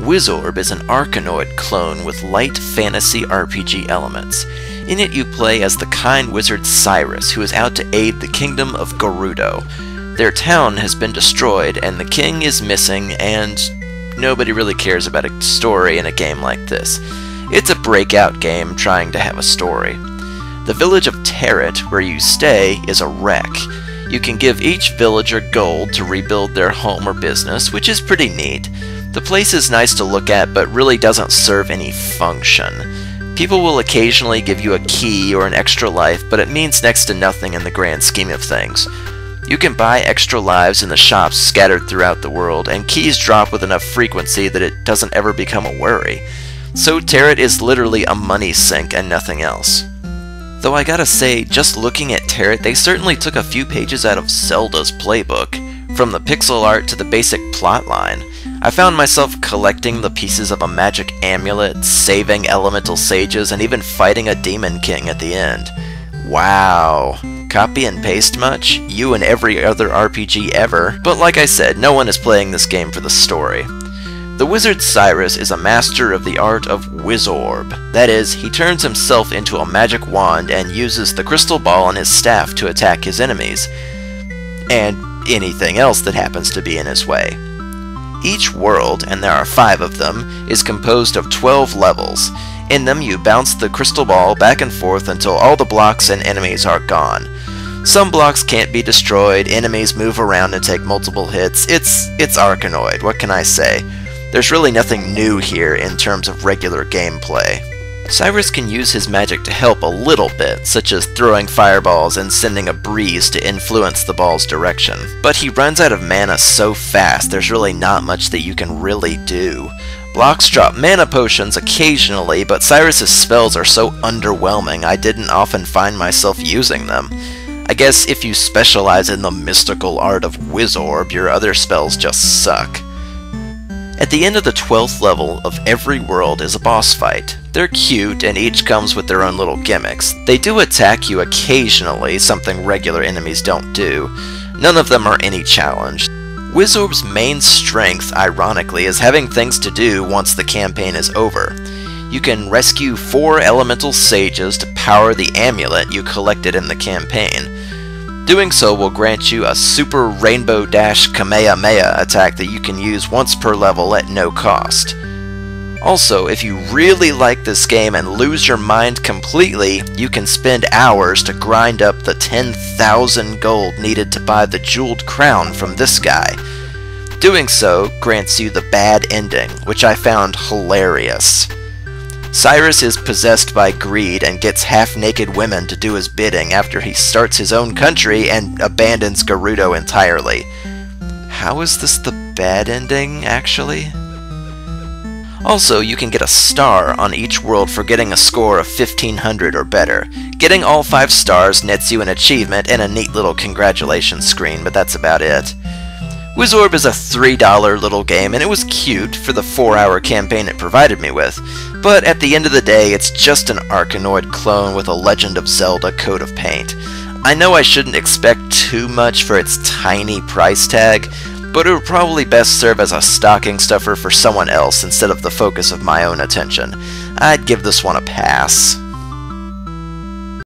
Wizorb is an Arkanoid clone with light fantasy RPG elements. In it you play as the kind wizard Cyrus, who is out to aid the kingdom of Gerudo. Their town has been destroyed and the king is missing, and nobody really cares about a story in a game like this. It's a Breakout game trying to have a story. The village of Terret, where you stay, is a wreck. You can give each villager gold to rebuild their home or business, which is pretty neat. The place is nice to look at, but really doesn't serve any function. People will occasionally give you a key or an extra life, but it means next to nothing in the grand scheme of things. You can buy extra lives in the shops scattered throughout the world, and keys drop with enough frequency that it doesn't ever become a worry. So Terret is literally a money sink and nothing else. Though I gotta say, just looking at Terret, they certainly took a few pages out of Zelda's playbook. From the pixel art to the basic plotline, I found myself collecting the pieces of a magic amulet, saving elemental sages, and even fighting a demon king at the end. Wow. Copy and paste much? You and every other RPG ever. But like I said, no one is playing this game for the story. The wizard Cyrus is a master of the art of Wizorb. That is, he turns himself into a magic wand and uses the crystal ball on his staff to attack his enemies, and anything else that happens to be in his way. Each world, and there are 5 of them, is composed of 12 levels. In them you bounce the crystal ball back and forth until all the blocks and enemies are gone. Some blocks can't be destroyed, enemies move around and take multiple hits. It's Arkanoid, what can I say? There's really nothing new here in terms of regular gameplay. Cyrus can use his magic to help a little bit, such as throwing fireballs and sending a breeze to influence the ball's direction. But he runs out of mana so fast, there's really not much that you can really do. Blocks drop mana potions occasionally, but Cyrus's spells are so underwhelming I didn't often find myself using them. I guess if you specialize in the mystical art of Wizorb, your other spells just suck. At the end of the 12th level of every world is a boss fight. They're cute, and each comes with their own little gimmicks. They do attack you occasionally, something regular enemies don't do. None of them are any challenge. Wizorb's main strength, ironically, is having things to do once the campaign is over. You can rescue 4 elemental sages to power the amulet you collected in the campaign. Doing so will grant you a super Rainbow Dash Kamehameha attack that you can use once per level at no cost. Also, if you really like this game and lose your mind completely, you can spend hours to grind up the 10,000 gold needed to buy the jeweled crown from this guy. Doing so grants you the bad ending, which I found hilarious. Cyrus is possessed by greed and gets half-naked women to do his bidding after he starts his own country and abandons Gerudo entirely. How is this the bad ending, actually? Also, you can get a star on each world for getting a score of 1500 or better. Getting all 5 stars nets you an achievement and a neat little congratulations screen, but that's about it. Wizorb is a $3 little game, and it was cute for the 4-hour campaign it provided me with, but at the end of the day, it's just an Arkanoid clone with a Legend of Zelda coat of paint. I know I shouldn't expect too much for its tiny price tag, but it would probably best serve as a stocking stuffer for someone else instead of the focus of my own attention. I'd give this one a pass.